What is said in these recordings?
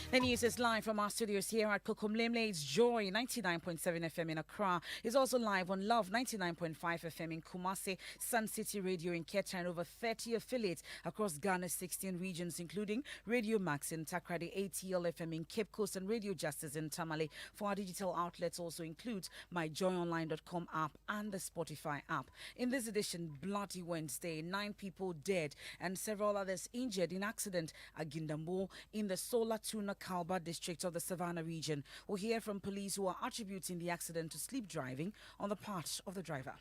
The news is live from our studios here at Kokomlemle's Joy 99.7 FM in Accra. It's also live on Love 99.5 FM in Kumasi, Sun City Radio in Keta, and over 30 affiliates across Ghana's 16 regions, including Radio Max in Takrady, ATL FM in Cape Coast, and Radio Justice in Tamale. For our digital outlets also include my joyonline.com app and the Spotify app. In this edition, Bloody Wednesday, 9 people dead and several others injured in accident at Gindambo in the Solar Tuna Kalba district of the Savannah region. We'll hear from police who are attributing the accident to sleep driving on the part of the driver.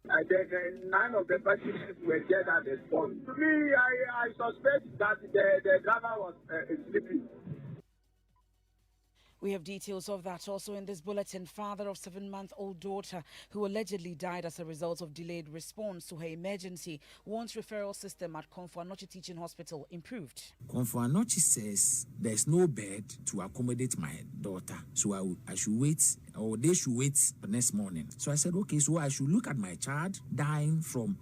I think 9 of the passengers were dead at the spot. To me, I suspect that the driver was sleeping. We have details of that also in this bulletin. Father of 7-month-old daughter who allegedly died as a result of delayed response to her emergency wants referral system at Komfo Anokye Teaching Hospital improved. Komfo Anokye says there's no bed to accommodate my daughter, so I should wait, or they should wait the next morning. So I said, okay, so I should look at my child dying from.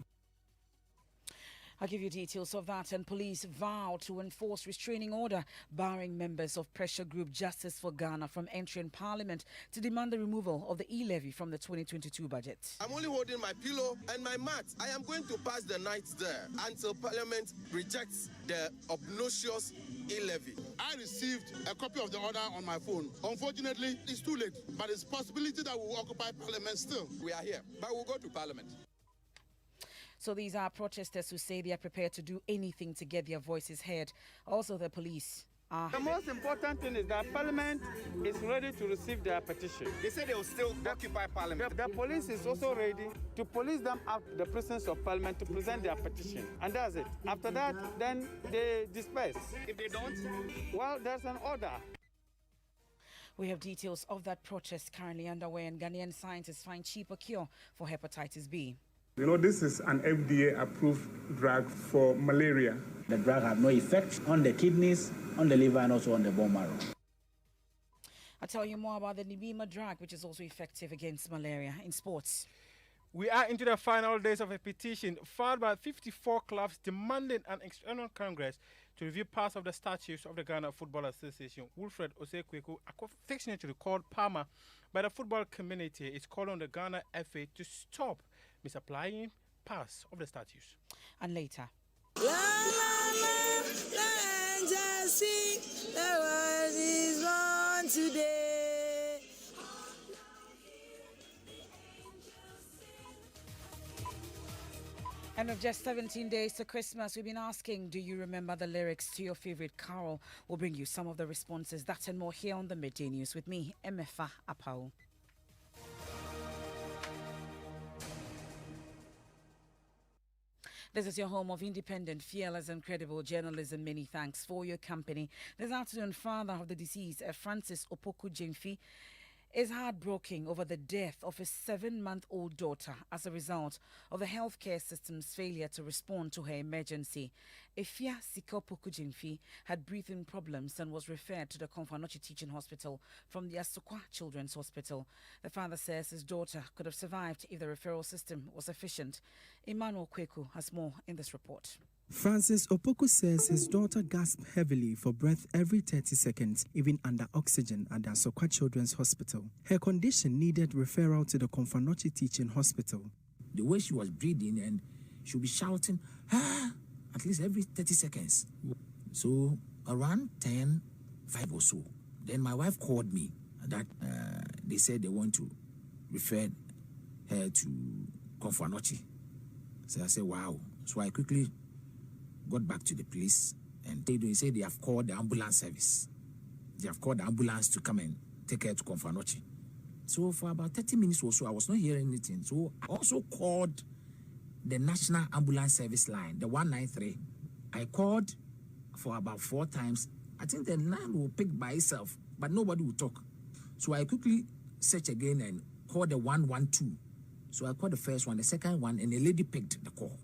I'll give you details of that. And police vow to enforce restraining order barring members of pressure group Justice for Ghana from entering parliament to demand the removal of the e-levy from the 2022 budget. I'm only holding my pillow and my mat. I am going to pass the night there until parliament rejects the obnoxious e-levy. I received a copy of the order on my phone. Unfortunately, it's too late, but it's a possibility that we will occupy parliament still. We are here, but we'll go to parliament. So these are protesters who say they are prepared to do anything to get their voices heard. Also, the police are. The most important thing is that Parliament is ready to receive their petition. They say they will still occupy Parliament. The police is also ready to police them out the presence of Parliament to present their petition. And that's it. After that, then they disperse. If they don't? Well, there's an order. We have details of that protest currently underway, and Ghanaian scientists find cheaper cure for hepatitis B. You know, this is an FDA-approved drug for malaria. The drug has no effect on the kidneys, on the liver, and also on the bone marrow. I'll tell you more about the Nibima drug, which is also effective against malaria. In sports, we are into the final days of a petition filed by 54 clubs demanding an external Congress to review parts of the statutes of the Ghana Football Association. Wilfred Osekweku, affectionately called Palmer by the football community, is calling on the Ghana FA to stop misapplying parts of the statutes. And later, just sing, the world is born today. And with just 17 days to Christmas, we've been asking, do you remember the lyrics to your favorite carol? We'll bring you some of the responses. That and more here on the Midday News with me, Emefa Apawu. This is your home of independent, fearless and credible journalism. Many thanks for your company. This afternoon, father of the deceased, Francis Opoku Jemfi, is heartbroken over the death of his 7-month-old daughter as a result of the healthcare system's failure to respond to her emergency. Efia Sikopoku Jemfi had breathing problems and was referred to the Komfo Anokye Teaching Hospital from the Asokwa Children's Hospital. The father says his daughter could have survived if the referral system was efficient. Emmanuel Kweku has more in this report. Francis Opoku says his daughter gasped heavily for breath every 30 seconds, even under oxygen at the Asokwa Children's Hospital. Her condition needed referral to the Komfo Anokye Teaching Hospital. The way she was breathing and she would be shouting, at least every 30 seconds. So around 10:05 or so, then my wife called me that they said they want to refer her to Komfo Anokye. So I said, wow. So I quickly got back to the police and they say they have called the ambulance service. They have called the ambulance to come and take her to Komfo Anokye. So for about 30 minutes or so, I was not hearing anything. So I also called the National Ambulance Service line, the 193. I called for about 4 times. I think the line will pick by itself, but nobody will talk. So I quickly searched again and called the 112. So I called the first one, the second one, and the lady picked the call.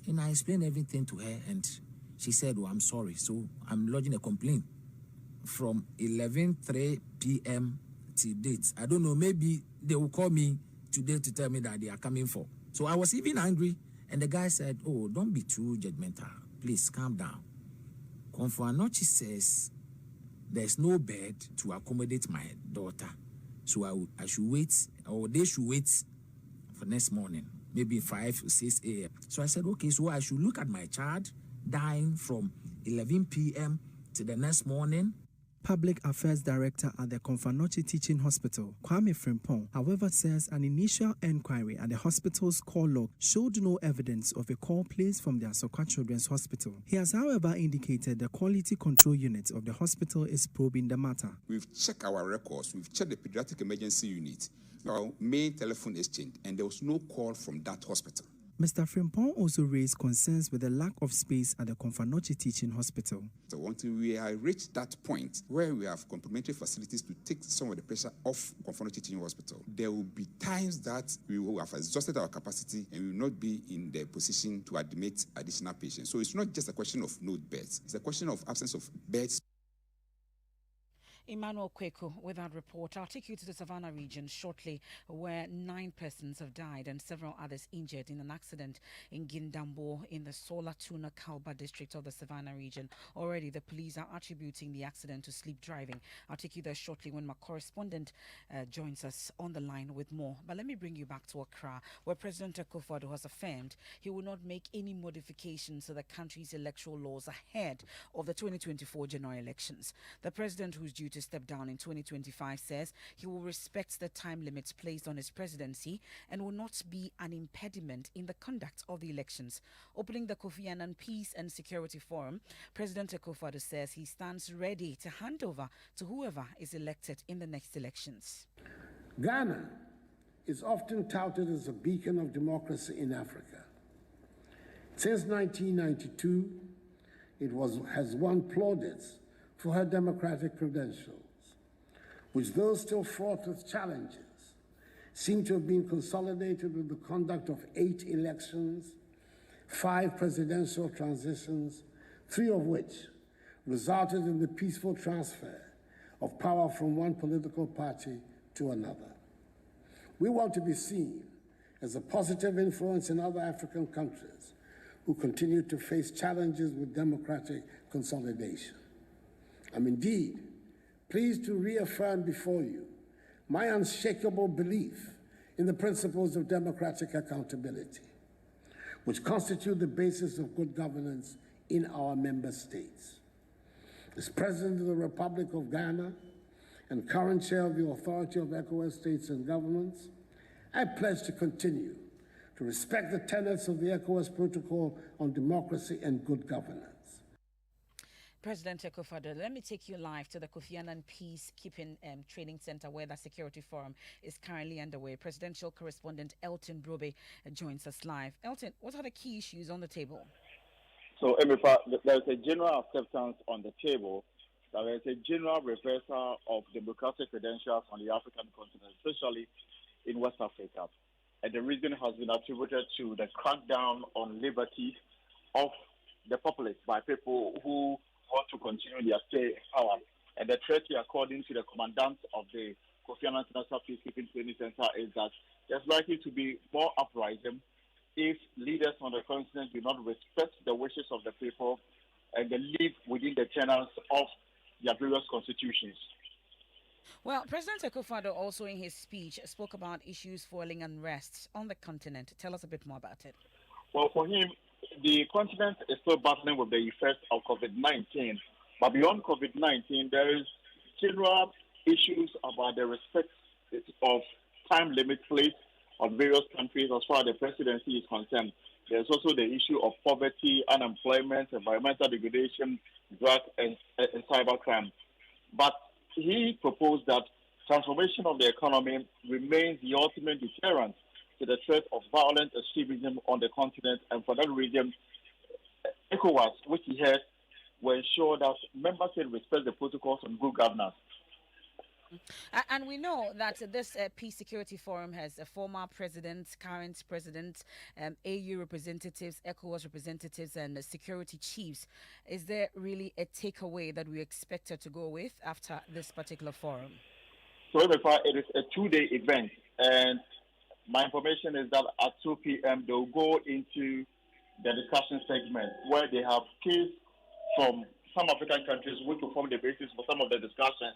And I explained everything to her, and she said, oh, I'm sorry. So I'm lodging a complaint from 11:03 p.m. till date. I don't know, maybe they will call me today to tell me that they are coming for. So I was even angry, and the guy said, oh, don't be too judgmental. Please calm down. Komfo Anokye says there's no bed to accommodate my daughter. So I should wait, or they should wait for next morning, maybe 5 or 6 a.m. So I said, okay, so I should look at my child dying from 11 p.m. to the next morning. Public Affairs Director at the Konfanochi Teaching Hospital, Kwame Frimpong, however, says an initial enquiry at the hospital's call log showed no evidence of a call placed from the Asokwa Children's Hospital. He has, however, indicated the quality control unit of the hospital is probing the matter. We've checked our records, we've checked the pediatric emergency unit, our main telephone exchange, and there was no call from that hospital. Mr. Frimpong also raised concerns with the lack of space at the Konfanochi Teaching Hospital. So until we have reached that point where we have complementary facilities to take some of the pressure off Konfanochi Teaching Hospital, there will be times that we will have exhausted our capacity and we will not be in the position to admit additional patients. So it's not just a question of no beds, it's a question of absence of beds. Emmanuel Kweku with that report. I'll take you to the Savannah region shortly, where 9 persons have died and several others injured in an accident in Gindambo in the Sola Tuna Kalba district of the Savannah region. Already, the police are attributing the accident to sleep driving. I'll take you there shortly when my correspondent joins us on the line with more. But let me bring you back to Accra, where President Akufo-Addo has affirmed he will not make any modifications to the country's electoral laws ahead of the 2024 general elections. The president, who's due to step down in 2025, says he will respect the time limits placed on his presidency and will not be an impediment in the conduct of the elections. Opening the Kofi Annan Peace and Security Forum, President Akufo-Addo says he stands ready to hand over to whoever is elected in the next elections. Ghana is often touted as a beacon of democracy in Africa. Since 1992, it has won plaudits for her democratic credentials, which, though still fraught with challenges, seem to have been consolidated with the conduct of 8 elections, 5 presidential transitions, 3 of which resulted in the peaceful transfer of power from one political party to another. We want to be seen as a positive influence in other African countries who continue to face challenges with democratic consolidation. I'm indeed pleased to reaffirm before you my unshakable belief in the principles of democratic accountability, which constitute the basis of good governance in our member states. As President of the Republic of Ghana and current chair of the Authority of ECOWAS States and Governments, I pledge to continue to respect the tenets of the ECOWAS Protocol on Democracy and Good Governance. President Akufo-Addo, let me take you live to the Kofi Annan Peacekeeping Training Center, where the Security Forum is currently underway. Presidential correspondent Elton Brobe joins us live. Elton, what are the key issues on the table? So, Emefa, there's a general acceptance on the table. There is a general reversal of democratic credentials on the African continent, especially in West Africa. And the reason has been attributed to the crackdown on liberty of the populace by people who want to continue their stay in power. And the threat, according to the commandant of the Kofi Annan International Peacekeeping Training Center, is that there's likely to be more uprising if leaders on the continent do not respect the wishes of the people and they live within the tenets of their various constitutions. Well, President Akufo-Addo also in his speech spoke about issues fueling unrest on the continent. Tell us a bit more about it. Well, for him, the continent is still battling with the effects of COVID-19. But beyond COVID-19, there is general issues about the respect of time limit placed on various countries as far as the presidency is concerned. There's also the issue of poverty, unemployment, environmental degradation, drug and cybercrime. But he proposed that transformation of the economy remains the ultimate deterrent to the threat of violent extremism on the continent, and for that reason, ECOWAS, which he has, will ensure that member states respect the protocols on good governance. And we know that this Peace Security Forum has a former president, current president, AU representatives, ECOWAS representatives, and security chiefs. Is there really a takeaway that we expected to go with after this particular forum? So, it is a 2-day event, and my information is that at 2 p.m. they'll go into the discussion segment where they have case from some African countries, which will form the basis for some of the discussion,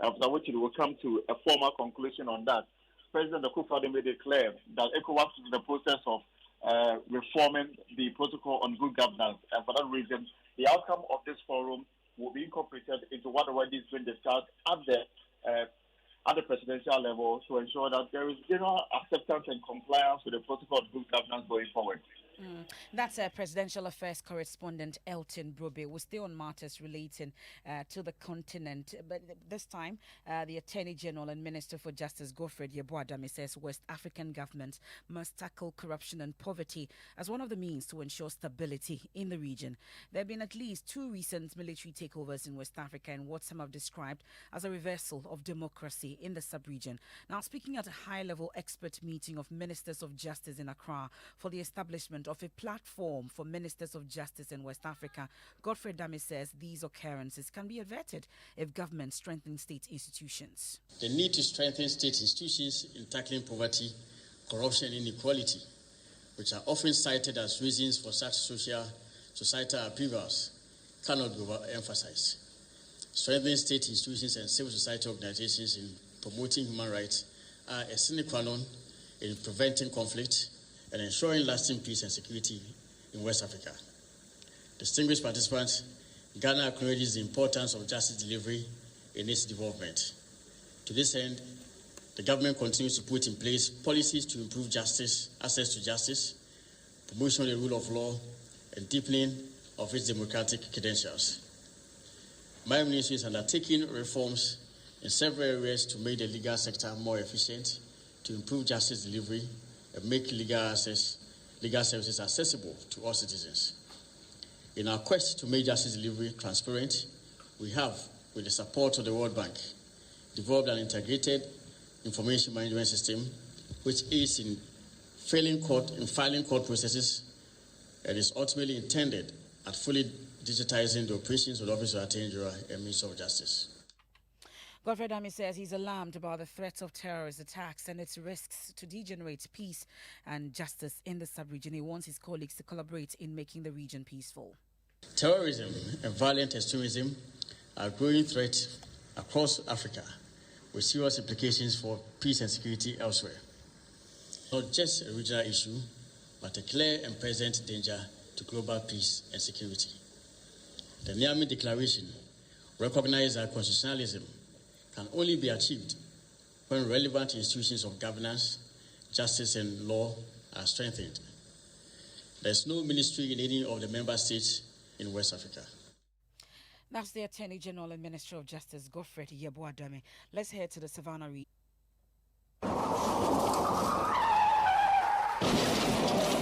after which it will come to a formal conclusion on that. President Akufo-Addo made it clear that ECOWAS is in the process of reforming the protocol on good governance, and for that reason, the outcome of this forum will be incorporated into whatever is being discussed at the presidential level to ensure that there is general acceptance and compliance with the protocol of good governance going forward. That's Presidential Affairs correspondent Elton Brobe. We're still on matters relating to the continent, but this time the Attorney General and Minister for Justice Godfred Yeboah-Dame says West African governments must tackle corruption and poverty as one of the means to ensure stability in the region. There have been at least 2 recent military takeovers in West Africa in what some have described as a reversal of democracy in the sub-region. Now, speaking at a high-level expert meeting of Ministers of Justice in Accra for the establishment of a platform for Ministers of Justice in West Africa, Godfred Dame says these occurrences can be averted if government strengthens state institutions. The need to strengthen state institutions in tackling poverty, corruption and inequality, which are often cited as reasons for such societal upheavals, cannot be overemphasized. Strengthening state institutions and civil society organizations in promoting human rights are a sine qua non in preventing conflict and ensuring lasting peace and security in West Africa. Distinguished participants, Ghana acknowledges the importance of justice delivery in its development. To this end, the government continues to put in place policies to improve justice, access to justice, promotion of the rule of law, and deepening of its democratic credentials. My ministry is undertaking reforms in several areas to make the legal sector more efficient, to improve justice delivery, and make legal services accessible to all citizens. In our quest to make justice delivery transparent, we have, with the support of the World Bank, developed an integrated information management system which aids in filing court processes and is ultimately intended at fully digitizing the operations of the Office of Attorney General and Minister of Justice. Godfred Dame says he's alarmed about the threats of terrorist attacks and its risks to degenerate peace and justice in the sub-region. He wants his colleagues to collaborate in making the region peaceful. Terrorism and violent extremism are a growing threat across Africa with serious implications for peace and security elsewhere. Not just a regional issue, but a clear and present danger to global peace and security. The Niamey Declaration recognizes that constitutionalism can only be achieved when relevant institutions of governance, justice and law are strengthened. There is no ministry in any of the member states in West Africa. That's the Attorney General and Minister of Justice, Godfred Yeboah-Dame. Let's head to the Savannah region.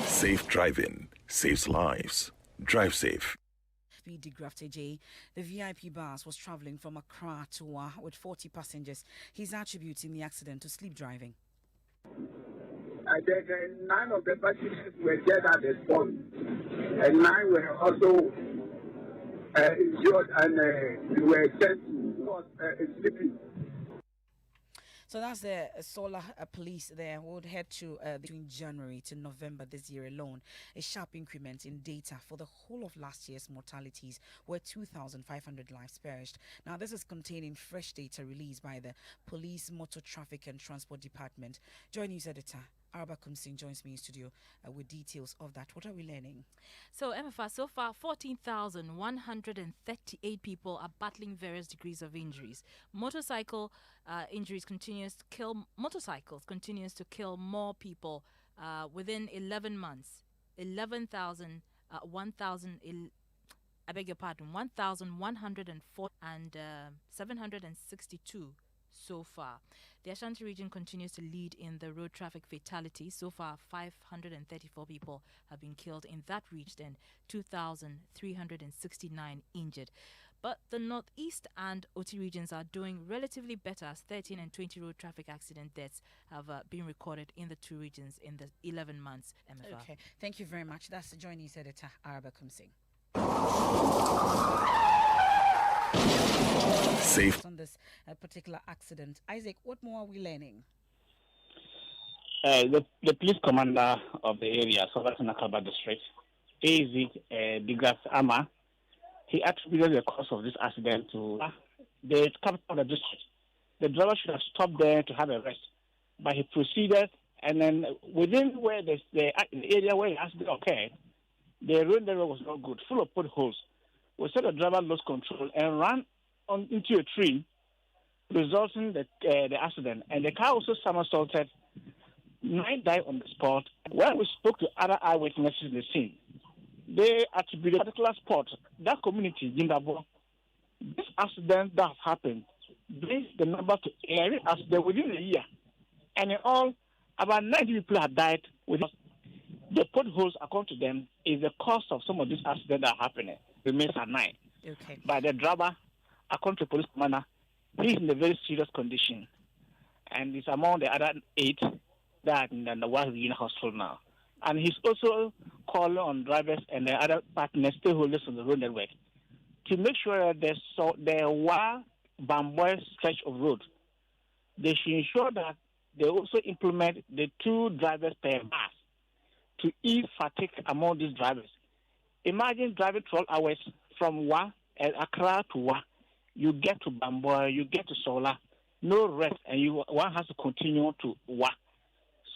Safe driving saves lives. Drive safe. The VIP bus was traveling from Accra to Wa with 40 passengers. He's attributing the accident to sleep driving. 9 of the passengers were dead at the spot, and 9 were also injured and were sent to sleeping. So that's the solar police there. Would head to between January to November this year alone. A sharp increment in data for the whole of last year's mortalities, where 2,500 lives perished. Now, this is containing fresh data released by the Police Motor Traffic and Transport Department. Joy News editor Araba Kumsing joins me in studio with details of that. What are we learning? So, Emefa, so far 14,138 people are battling various degrees of injuries. Motorcycles continues to kill more people within 11 months. 1,104 and 762 so far. The Ashanti region continues to lead in the road traffic fatalities. So far, 534 people have been killed in that region, 2,369 injured. But the Northeast and OT regions are doing relatively better, as 13 and 20 road traffic accident deaths have been recorded in the two regions in the 11 months. MFR. Okay, thank you very much. That's the Joy News editor, Araba Kumsing. Safe. On this particular accident. Isaac, what more are we learning? The police commander of the area, so that's in Akaba district, AZ Digas Ama, he attributed the cause of this accident to the capital of the district. The driver should have stopped there to have a rest, but he proceeded, and then within where the area where the accident occurred, the road there was not good, full of potholes. We saw the driver lost control and ran into a tree, resulting in the accident. And the car also somersaulted. 9 died on the spot. When we spoke to other eyewitnesses in the scene, they attributed a particular spot, that community, Zimbabwe, this accident that has happened brings the number to every accident within a year. And in all, about 90 people have died with the potholes, according to them, is the cause of some of these accidents that are happening. Remains at 9. Okay. But the driver, according to the police commander, he's in a very serious condition. And he's among the other 8 that are in the West Regional Hospital now. And he's also calling on drivers and the other partners, stakeholders on the road network, to make sure that the Bamboy stretch of road, they should ensure that they also implement the 2 drivers per bus to ease fatigue among these drivers. Imagine driving 12 hours from Accra to you get to Bamboy, you get to Sola, no rest, and one has to continue to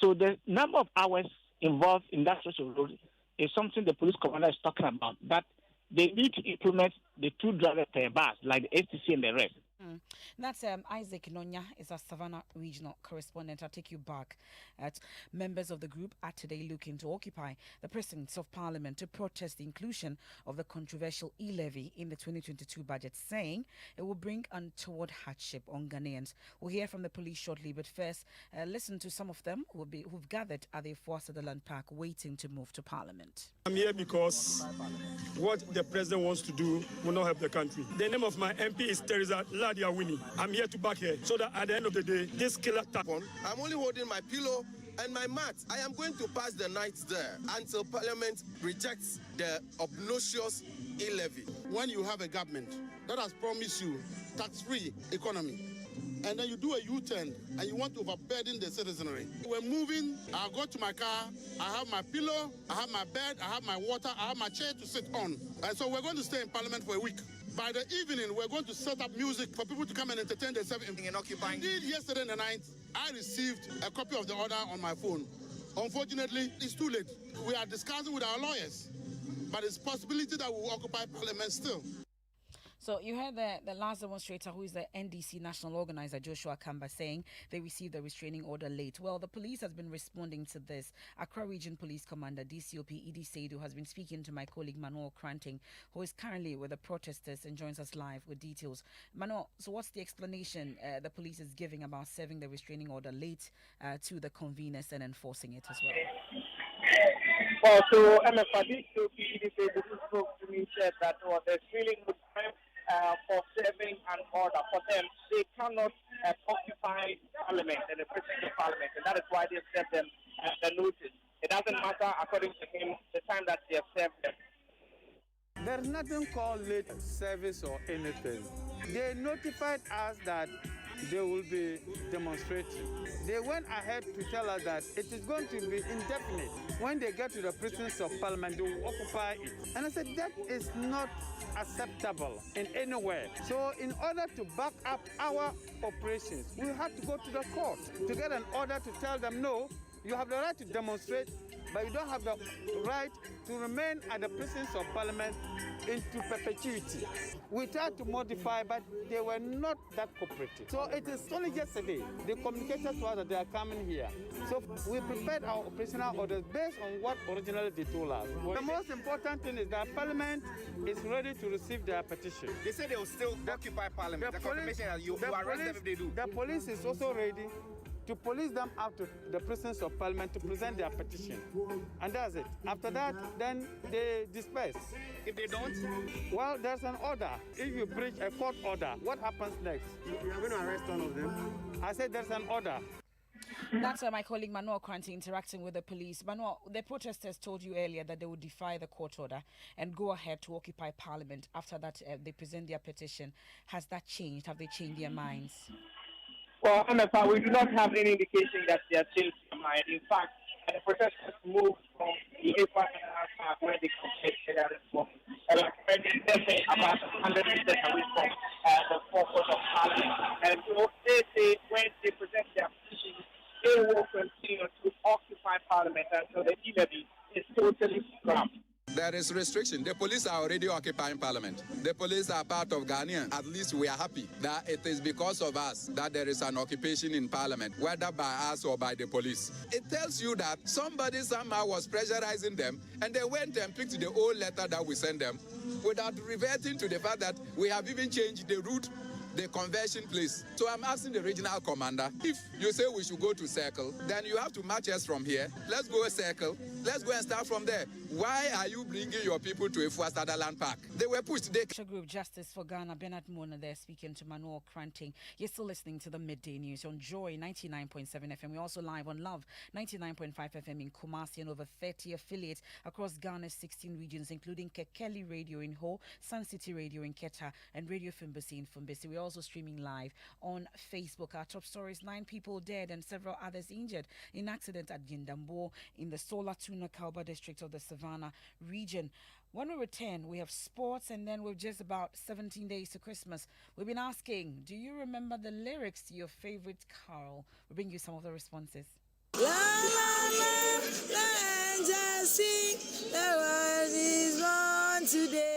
So the number of hours involved in that stretch of road is something the police commander is talking about, that they need to implement the 2 drivers per bus, like the STC and the rest. That's Isaac Nonya is a Savannah regional correspondent. I'll take you back. Members of the group are today looking to occupy the precincts of Parliament to protest the inclusion of the controversial e-levy in the 2022 budget, saying it will bring untoward hardship on Ghanaians. We'll hear from the police shortly, but first, listen to some of them who've gathered at the Four Sutherland Park waiting to move to Parliament. I'm here because what the president wants to do will not help the country. The name of my MP is Teresa Winnie. I'm here to back her so that at the end of the day, this killer tapon. I'm only holding my pillow and my mat. I am going to pass the night there until Parliament rejects the obnoxious e-levy. When you have a government that has promised you tax-free economy, and then you do a U-turn and you want to overburden the citizenry. We're moving, I'll go to my car, I have my pillow, I have my bed, I have my water, I have my chair to sit on. And so we're going to stay in Parliament for a week. By the evening, we're going to set up music for people to come and entertain themselves in occupying. Indeed, yesterday night, I received a copy of the order on my phone. Unfortunately, it's too late. We are discussing with our lawyers, but it's a possibility that we will occupy Parliament still. So you heard the last demonstrator, who is the NDC national organizer, Joshua Kamba, saying they received the restraining order late. Well, the police has been responding to this. Accra Region Police Commander, DCOP Edie Seidu, has been speaking to my colleague Manuel Cranting, who is currently with the protesters and joins us live with details. Manuel, so what's the explanation the police is giving about serving the restraining order late to the conveners and enforcing it as well? Well, so Emefa Apawu spoke to me, said that there's really no time for serving an order. For them, they cannot occupy Parliament and the President of Parliament, and that is why they served them the notice. It doesn't matter, according to him, the time that they have served them. There's nothing called late service or anything. They notified us that they will be demonstrating. They went ahead to tell us that it is going to be indefinite. When they get to the presence of Parliament, they will occupy it. And I said, that is not acceptable in any way. So in order to back up our operations, we have to go to the court to get an order to tell them, no, you have the right to demonstrate, but you don't have the right to remain at the presence of Parliament into perpetuity. We tried to modify, but they were not that cooperative. So it is only yesterday they communicated to us that they are coming here. So we prepared our operational orders based on what originally they told us. The most important thing is that Parliament is ready to receive their petition. They say they will still occupy Parliament. The confirmation that you arrest them if they do. The police is also ready to police them out to the presence of Parliament to present their petition. And that's it. After that, then they disperse. If they don't? Well, there's an order. If you breach a court order, what happens next? You are going to arrest one of them? I said there's an order. That's my colleague Manuel Kranti interacting with the police. Manuel, the protesters told you earlier that they would defy the court order and go ahead to occupy Parliament. After that, they present their petition. Has that changed? Have they changed their minds? Well, Emefa, we do not have any indication that they are changed their mind. In fact, the protesters moved from the Emefa Park where they completed at this moment. Like already about 100 meters away from the forecourt of Parliament. And so they say when they present their position, they will continue to occupy Parliament until the levy is totally scrapped. There is restriction. The police are already occupying Parliament. The police are part of Ghanaians. At least we are happy that it is because of us that there is an occupation in Parliament, whether by us or by the police. It tells you that somebody somehow was pressurizing them, and they went and picked the old letter that we sent them without reverting to the fact that we have even changed the route, the conversion place. So I'm asking the regional commander, if you say we should go to Circle, then you have to match us from here. Let's go Circle. Let's go and start from there. Why are you bringing your people to Efua Sutherland Park? They were pushed. Group Justice for Ghana, Bernard Mona there speaking to Manuel Cranting. You're still listening to the Midday News on Joy 99.7 FM. We're also live on Love 99.5 FM in Kumasi and over 30 affiliates across Ghana's 16 regions, including Kekeli Radio in Ho, Sun City Radio in Keta, and Radio Fimbesi in Fumbesi. We're also streaming live on Facebook. Our top stories: 9 people dead and several others injured in accident at Gindambo in the Solar Tuna Kauba district of the Savannah region. When we return, we have sports, and then we're just about 17 days to Christmas. We've been asking, do you remember the lyrics to your favorite carol? We'll bring you some of the responses. La la la, let us sing, the world is born today.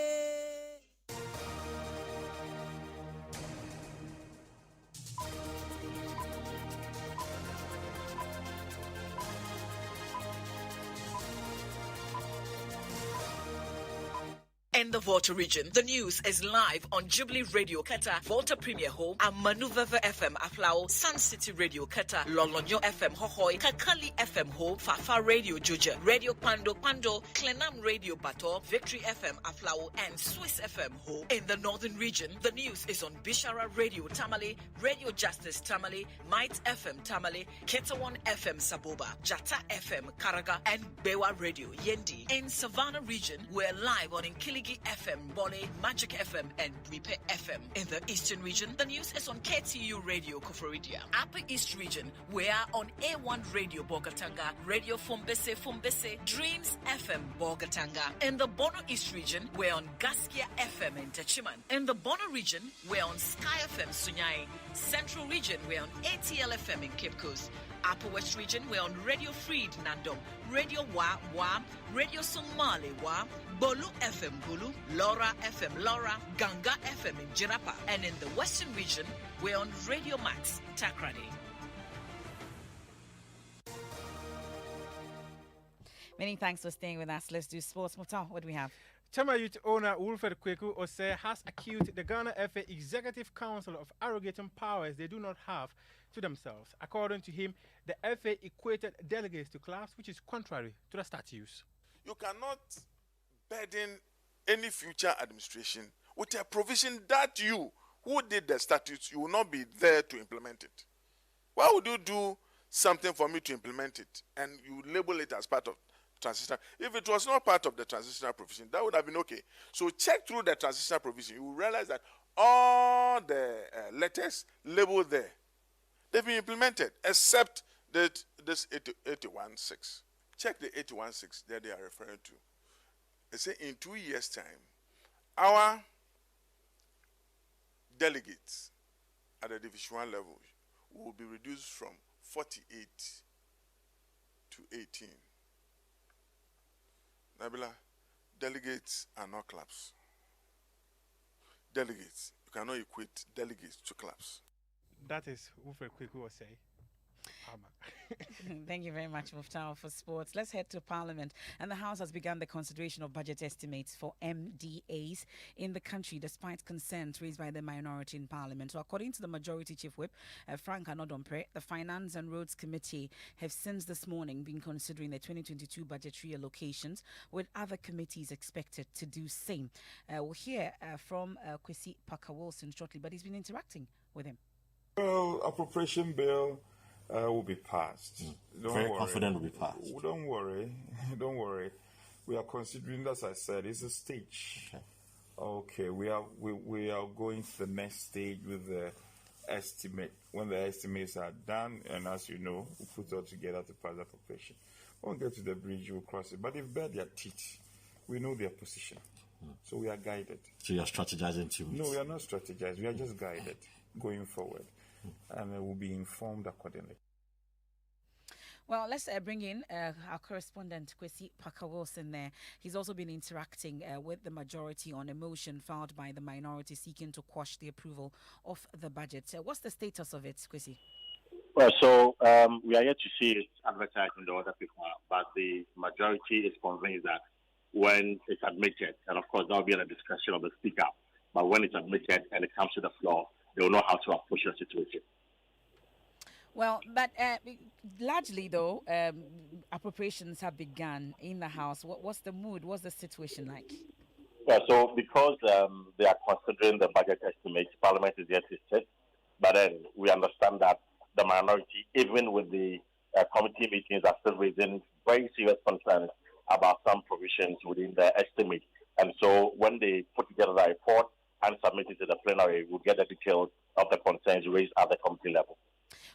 In the Volta region, the news is live on Jubilee Radio Keta, Volta Premier Home, and Manuveva FM Aflao, Sun City Radio Keta, Lolonyo FM Hohoi, Kakali FM Ho, Fafa Radio Juja, Radio Pando, Klenam Radio Bato, Victory FM Aflao, and Swiss FM Ho. In the northern region, the news is on Bishara Radio Tamale, Radio Justice Tamale, Might FM Tamale, Ketawan FM Saboba, Jata FM Karaga, and Bewa Radio Yendi. In Savannah region, we're live on Nkiligi FM, Bole, Magic FM, and Wipe FM. In the Eastern region, the news is on KTU Radio Koforidia. Upper East region, we are on A1 Radio Bogatanga, Radio Fumbese, Dreams FM Bogatanga. In the Bono East region, we're on Gaskia FM in Techiman. In the Bono region, we're on Sky FM Sunyai. Central region, we're on ATL FM in Cape Coast. Upper West region, we're on Radio Freed Nandom, Radio Wa, Radio Somali Wa, Bolu FM Bulu, Laura FM Laura, Ganga FM in Jirapa. And in the Western region, we're on Radio Max, Takrady. Many thanks for staying with us. Let's do sports. Muta, what do we have? Chama Youth owner Wilfred Kweku Ose has accused the Ghana FA Executive Council of arrogating powers they do not have to themselves. According to him, the FA equated delegates to clubs, which is contrary to the statutes. You cannot burden any future administration with a provision that you, who did the statutes, you will not be there to implement it. Why would you do something for me to implement it and you label it as part of transitional? If it was not part of the transitional provision, that would have been okay. So check through the transitional provision. You will realize that all the letters labeled there, they've been implemented, except that this 81.6. Check the 81.6 that they are referring to. They say in 2 years' time, our delegates at the Division 1 level will be reduced from 48 to 18. Nabila, delegates are not clubs. Delegates, you cannot equate delegates to clubs. That is Wilfred Kweku was saying. Thank you very much, Muftau, for sports. Let's head to Parliament. And the House has begun the consideration of budget estimates for MDAs in the country, despite concerns raised by the minority in Parliament. So according to the Majority Chief Whip, Frank Anodompre, the Finance and Roads Committee have since this morning been considering the 2022 budgetary allocations, with other committees expected to do same. We'll hear from Kwesi Parker-Wilson shortly, but he's been interacting with him. Well, appropriation bill will be passed. Very confident will be passed. Don't worry. Don't worry. We are considering, as I said, it's a stage. Okay, we are going to the next stage with the estimate. When the estimates are done, and as you know, we put it all together to pass the appropriation. When we get to the bridge, we'll cross it. But they've bared their teeth. We know their position. So we are guided. So you are strategizing too much? No, we are not strategizing. We are just guided going forward. And we'll be informed accordingly. Well, let's bring in our correspondent, Kwesi Pakawos, there. He's also been interacting with the majority on a motion filed by the minority seeking to quash the approval of the budget. What's the status of it, Kwesi? Well, so we are yet to see it advertised in the other people, but the majority is convinced that when it's admitted, and of course, there'll be a discussion of the speaker, but when it's admitted and it comes to the floor, they will know how to approach the situation. Well, but largely, though, appropriations have begun in the House. What's the mood? What's the situation like? Yeah, so because they are considering the budget estimates, Parliament is yet to sit, but then we understand that the minority, even with the committee meetings, are still raising very serious concerns about some provisions within the estimate. And so when they put together the report and submit it to the plenary, we'll get the details of the concerns raised at the committee level.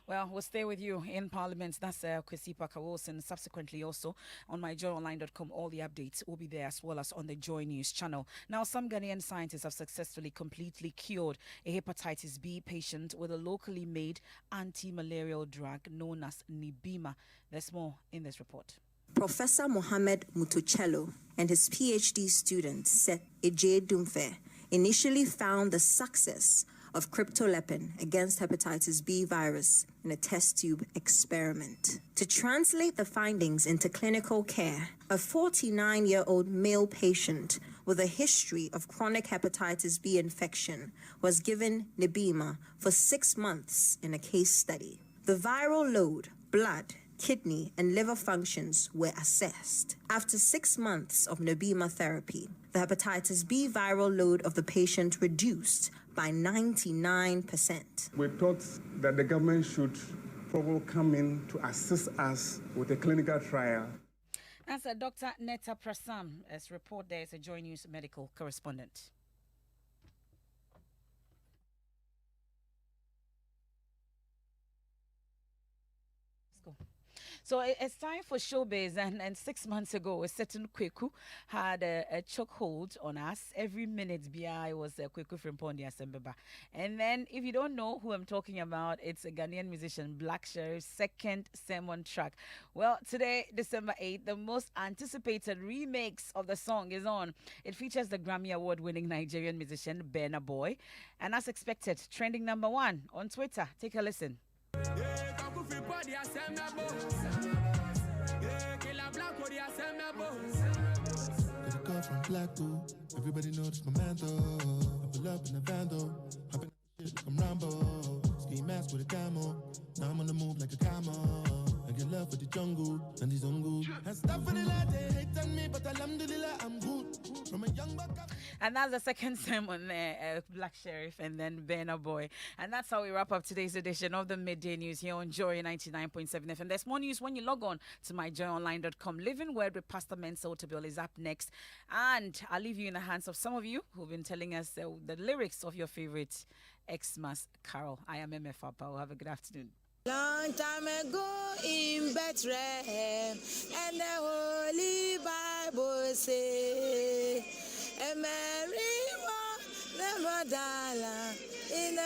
Well, we'll stay with you in Parliament. That's Kwesi Pakawos, and subsequently also on myjoyonline.com. All the updates will be there as well as on the Joy News channel. Now, some Ghanaian scientists have successfully completely cured a hepatitis B patient with a locally made anti-malarial drug known as Nibima. There's more in this report. Professor Mohamed Mutucello and his PhD student Seth Ejay Dumfe initially found the success of cryptolepin against hepatitis B virus in a test tube experiment. To translate the findings into clinical care, a 49-year-old male patient with a history of chronic hepatitis B infection was given Nibima for 6 months in a case study. The viral load, blood, kidney, and liver functions were assessed. After 6 months of Nibima therapy, the hepatitis B viral load of the patient reduced by 99%. We thought that the government should probably come in to assist us with a clinical trial. That's Dr. Netta Prasam, as report there is a Joy News medical correspondent. So it's time for showbiz, and 6 months ago, a certain Kweku had a chokehold on us. Every minute, BI was Kweku from Pondi Asembeba. And then, if you don't know who I'm talking about, it's a Ghanaian musician, Black Sheriff's second sermon track. Well, today, December 8th, the most anticipated remix of the song is on. It features the Grammy Award-winning Nigerian musician, Burna Boy. And as expected, trending #1 on Twitter. Take a listen. From Blacko, everybody knows my man though. I pull up in a van though, hopping shit like I'm Rambo. Ski mask with a camo, now I'm on the move like a camo. I get love for the jungle and the Zongo. And stuff for the lad, they hate on me, but alhamdulillah, I'm good. From a young buck up. And that's the second sermon there, Black Sheriff and then Burna Boy. And that's how we wrap up today's edition of the Midday News here on Joy 99.7 FM. There's more news when you log on to myjoyonline.com. Living Word with Pastor Mensa Otabil is up next. And I'll leave you in the hands of some of you who've been telling us the lyrics of your favorite Xmas carol. I am Emefa Apawu. Have a good afternoon. Long time ago in Bethlehem, and the Holy Bible say, and Mary was the Magdalene in the